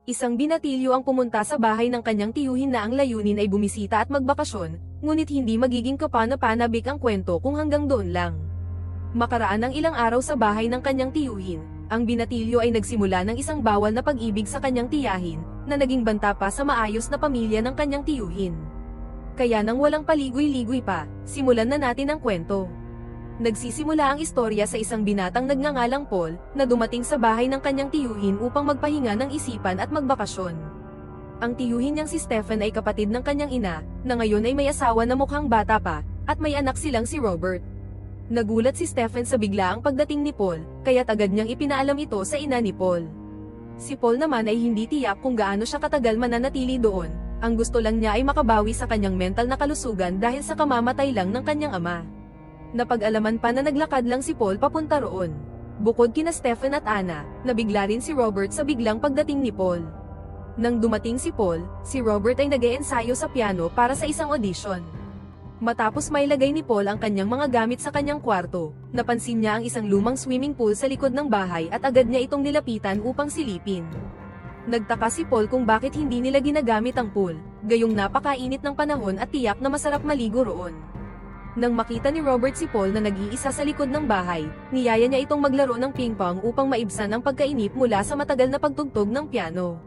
Isang binatilyo ang pumunta sa bahay ng kanyang tiyuhin na ang layunin ay bumisita at magbakasyon, ngunit hindi magiging kapana-panabik ang kwento kung hanggang doon lang. Makaraan ng ilang araw sa bahay ng kanyang tiyuhin, ang binatilyo ay nagsimula ng isang bawal na pag-ibig sa kanyang tiyahin, na naging banta pa sa maayos na pamilya ng kanyang tiyuhin. Kaya nang walang paligoy-ligoy pa, simulan na natin ang kwento. Nagsisimula ang istorya sa isang binatang nagngangalang Paul, na dumating sa bahay ng kanyang tiyuhin upang magpahinga ng isipan at magbakasyon. Ang tiyuhin niyang si Stephen ay kapatid ng kanyang ina, na ngayon ay may asawa na mukhang bata pa, at may anak silang si Robert. Nagulat si Stephen sa biglaang pagdating ni Paul, kaya't agad niyang ipinaalam ito sa ina ni Paul. Si Paul naman ay hindi tiyak kung gaano siya katagal mananatili doon, ang gusto lang niya ay makabawi sa kanyang mental na kalusugan dahil sa kamamatay lang ng kanyang ama. Napag-alaman pa na naglakad lang si Paul papunta roon. Bukod kina Stephen at Anna, nabigla rin si Robert sa biglang pagdating ni Paul. Nang dumating si Paul, si Robert ay nag-eensayo sa piano para sa isang audition. Matapos mailagay ni Paul ang kanyang mga gamit sa kanyang kwarto, napansin niya ang isang lumang swimming pool sa likod ng bahay at agad niya itong nilapitan upang silipin. Nagtaka si Paul kung bakit hindi nila ginagamit ang pool, gayong napakainit ng panahon at tiyak na masarap maligo roon. Nang makita ni Robert si Paul na nag-iisa sa likod ng bahay, niyaya niya itong maglaro ng ping-pong upang maibsan ang pagkainip mula sa matagal na pagtugtog ng piano.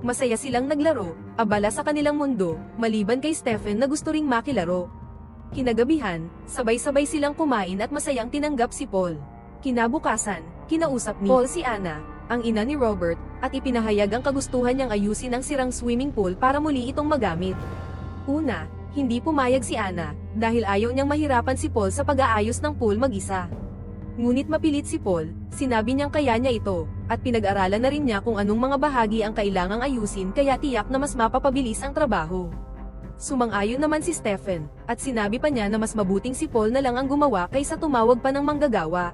Masaya silang naglaro, abala sa kanilang mundo, maliban kay Stephen na gusto ring makilaro. Kinagabihan, sabay-sabay silang kumain at masayang tinanggap si Paul. Kinabukasan, kinausap ni Paul si Anna, ang ina ni Robert, at ipinahayag ang kagustuhan niyang ayusin ang sirang swimming pool para muli itong magamit. Una, hindi pumayag si Anna, dahil ayaw niyang mahirapan si Paul sa pag-aayos ng pool mag-isa. Ngunit mapilit si Paul, sinabi niyang kaya niya ito, at pinag-aralan na rin niya kung anong mga bahagi ang kailangang ayusin kaya tiyak na mas mapapabilis ang trabaho. Sumang-ayon naman si Stephen, at sinabi pa niya na mas mabuting si Paul na lang ang gumawa kaysa tumawag pa ng manggagawa.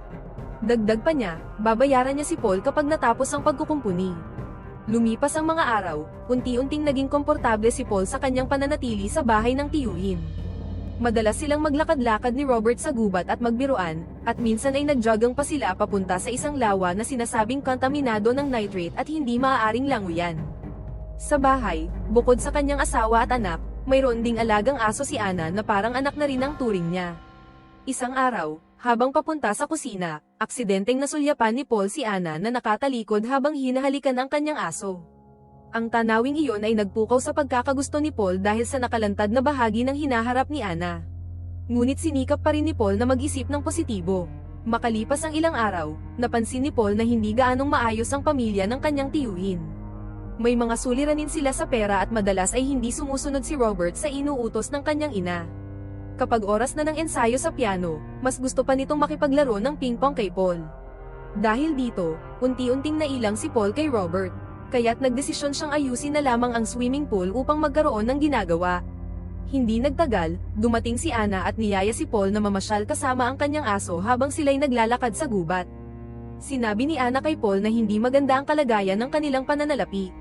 Dagdag pa niya, babayaran niya si Paul kapag natapos ang pagkukumpuni. Lumipas ang mga araw, unti-unting naging komportable si Paul sa kanyang pananatili sa bahay ng tiyuhin. Madalas silang maglakad-lakad ni Robert sa gubat at magbiruan, at minsan ay nagjogging pa sila papunta sa isang lawa na sinasabing kontaminado ng nitrate at hindi maaaring languyan. Sa bahay, bukod sa kanyang asawa at anak, mayroon ding alagang aso si Anna na parang anak na rin ang turing niya. Isang araw, habang papunta sa kusina, aksidenteng nasulyapan ni Paul si Anna na nakatalikod habang hinahalikan ang kanyang aso. Ang tanawing iyon ay nagpukaw sa pagkakagusto ni Paul dahil sa nakalantad na bahagi ng hinaharap ni Anna. Ngunit sinikap pa rin ni Paul na mag-isip ng positibo. Makalipas ang ilang araw, napansin ni Paul na hindi gaanong maayos ang pamilya ng kanyang tiyuhin. May mga suliranin sila sa pera at madalas ay hindi sumusunod si Robert sa inuutos ng kanyang ina. Kapag oras na ng ensayo sa piano, mas gusto pa nitong makipaglaro ng ping-pong kay Paul. Dahil dito, unti-unting nailang si Paul kay Robert, kaya't nagdesisyon siyang ayusin na lamang ang swimming pool upang magkaroon ng ginagawa. Hindi nagtagal, dumating si Anna at niyaya si Paul na mamasyal kasama ang kanyang aso habang sila'y naglalakad sa gubat. Sinabi ni Anna kay Paul na hindi maganda ang kalagayan ng kanilang pananalapi.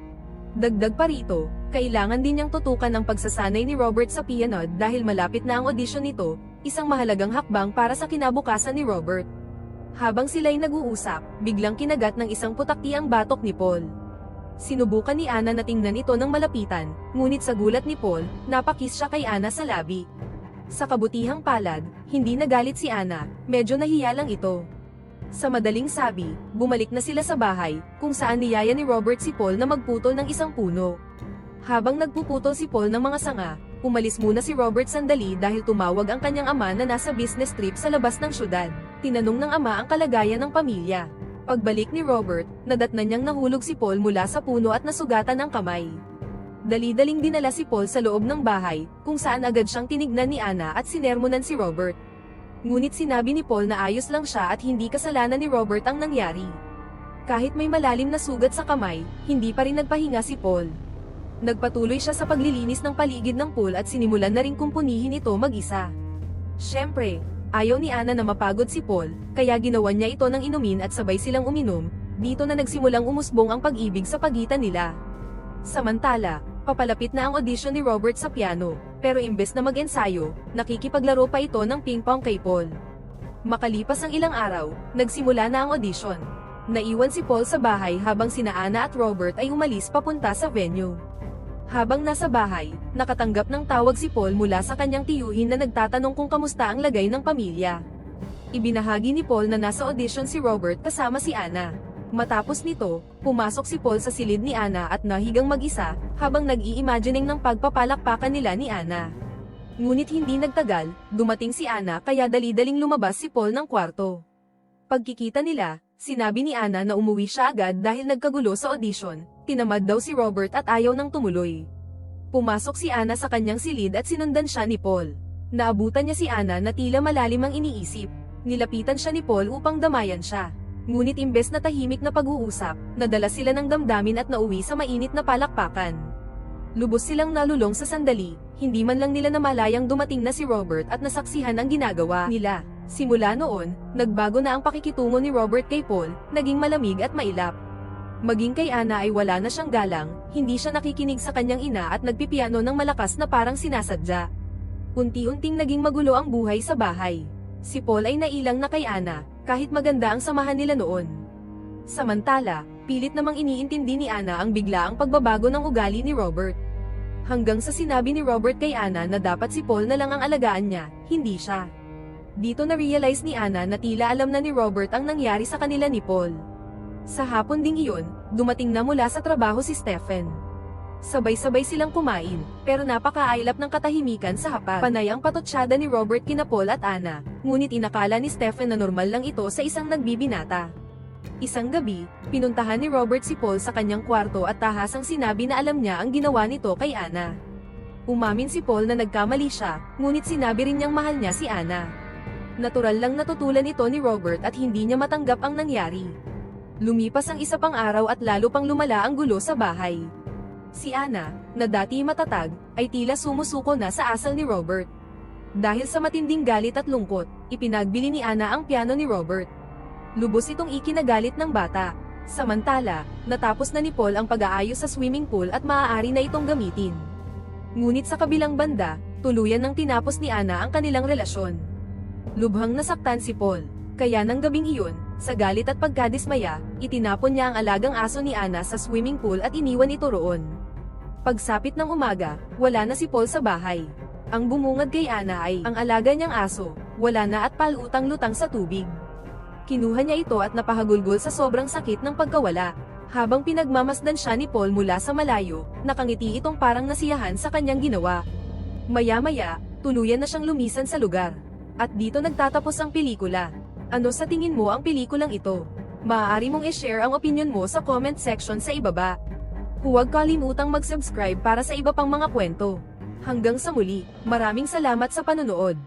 Dagdag pa rito, kailangan din niyang tutukan ang pagsasanay ni Robert sa piano dahil malapit na ang audition nito, isang mahalagang hakbang para sa kinabukasan ni Robert. Habang sila'y nag-uusap, biglang kinagat ng isang putakti ang batok ni Paul. Sinubukan ni Anna na tingnan ito ng malapitan, ngunit sa gulat ni Paul, napakis siya kay Anna sa labi. Sa kabutihang palad, hindi nagalit si Anna, medyo nahiya lang ito. Sa madaling sabi, bumalik na sila sa bahay, kung saan niyaya ni Robert si Paul na magputol ng isang puno. Habang nagpuputol si Paul ng mga sanga, umalis muna si Robert sandali dahil tumawag ang kanyang ama na nasa business trip sa labas ng syudad. Tinanong ng ama ang kalagayan ng pamilya. Pagbalik ni Robert, nadatnan niyang nahulog si Paul mula sa puno at nasugatan ang kamay. Dali-daling dinala si Paul sa loob ng bahay, kung saan agad siyang tinignan ni Anna at sinermonan si Robert. Ngunit sinabi ni Paul na ayos lang siya at hindi kasalanan ni Robert ang nangyari. Kahit may malalim na sugat sa kamay, hindi pa rin nagpahinga si Paul. Nagpatuloy siya sa paglilinis ng paligid ng pool at sinimulan na ring kumpunihin ito mag-isa. Siyempre, ayaw ni Anna na mapagod si Paul, kaya ginawan niya ito ng inumin at sabay silang uminom, dito na nagsimulang umusbong ang pag-ibig sa pagitan nila. Samantala, papalapit na ang audition ni Robert sa piano, pero imbes na mag-ensayo, nakikipaglaro pa ito ng ping-pong kay Paul. Makalipas ang ilang araw, nagsimula na ang audition. Naiwan si Paul sa bahay habang sina Anna at Robert ay umalis papunta sa venue. Habang nasa bahay, nakatanggap ng tawag si Paul mula sa kanyang tiyuhin na nagtatanong kung kamusta ang lagay ng pamilya. Ibinahagi ni Paul na nasa audition si Robert kasama si Anna. Matapos nito, pumasok si Paul sa silid ni Anna at nahigang mag-isa, habang nag-i-imagining ng pagpapalakpakan nila ni Anna. Ngunit hindi nagtagal, dumating si Anna kaya dali-daling lumabas si Paul ng kwarto. Pagkikita nila, sinabi ni Anna na umuwi siya agad dahil nagkagulo sa audition, tinamad daw si Robert at ayaw nang tumuloy. Pumasok si Anna sa kanyang silid at sinundan siya ni Paul. Naabutan niya si Anna na tila malalim ang iniisip. Nilapitan siya ni Paul upang damayan siya. Ngunit imbes na tahimik na pag-uusap, nadala sila ng damdamin at nauwi sa mainit na palakpakan. Lubos silang nalulong sa sandali, hindi man lang nila namalayang dumating na si Robert at nasaksihan ang ginagawa nila. Simula noon, nagbago na ang pakikitungo ni Robert kay Paul, naging malamig at mailap. Maging kay Anna ay wala na siyang galang, hindi siya nakikinig sa kanyang ina at nagpipiano ng malakas na parang sinasadya. Unti-unting naging magulo ang buhay sa bahay. Si Paul ay nailang na kay Anna, kahit maganda ang samahan nila noon. Samantala, pilit namang iniintindi ni Anna ang biglaang pagbabago ng ugali ni Robert. Hanggang sa sinabi ni Robert kay Anna na dapat si Paul na lang ang alagaan niya, hindi siya. Dito na-realize ni Anna na tila alam na ni Robert ang nangyari sa kanila ni Paul. Sa hapon ding iyon, dumating na mula sa trabaho si Stephen. Sabay-sabay silang kumain, pero napakaailap ng katahimikan sa hapag. Panay ang patotsyada ni Robert kina Paul at Anna, ngunit inakala ni Stephen na normal lang ito sa isang nagbibinata. Isang gabi, pinuntahan ni Robert si Paul sa kanyang kwarto at tahasang sinabi na alam niya ang ginawa nito kay Anna. Umamin si Paul na nagkamali siya, ngunit sinabi rin niyang mahal niya si Anna. Natural lang natutulan ito ni Robert at hindi niya matanggap ang nangyari. Lumipas ang isa pang araw at lalo pang lumala ang gulo sa bahay. Si Anna, na dati matatag, ay tila sumusuko na sa asal ni Robert. Dahil sa matinding galit at lungkot, ipinagbili ni Anna ang piano ni Robert. Lubos itong ikinagalit ng bata. Samantala, natapos na ni Paul ang pag-aayos sa swimming pool at maaari na itong gamitin. Ngunit sa kabilang banda, tuluyan nang tinapos ni Anna ang kanilang relasyon. Lubhang nasaktan si Paul, kaya nang gabing iyon, sa galit at pagkadismaya, itinapon niya ang alagang aso ni Anna sa swimming pool at iniwan ito roon. Pagsapit ng umaga, wala na si Paul sa bahay. Ang bumungad kay Anna ay ang alaga niyang aso, wala na at palutang-lutang sa tubig. Kinuha niya ito at napahagulgol sa sobrang sakit ng pagkawala. Habang pinagmamasdan siya ni Paul mula sa malayo, nakangiti itong parang nasiyahan sa kanyang ginawa. Maya-maya, tuluyan na siyang lumisan sa lugar. At dito nagtatapos ang pelikula. Ano sa tingin mo ang pelikulang ito? Maaari mong i-share ang opinion mo sa comment section sa ibaba. Huwag kalimutang mag-subscribe para sa iba pang mga kwento. Hanggang sa muli, maraming salamat sa panonood.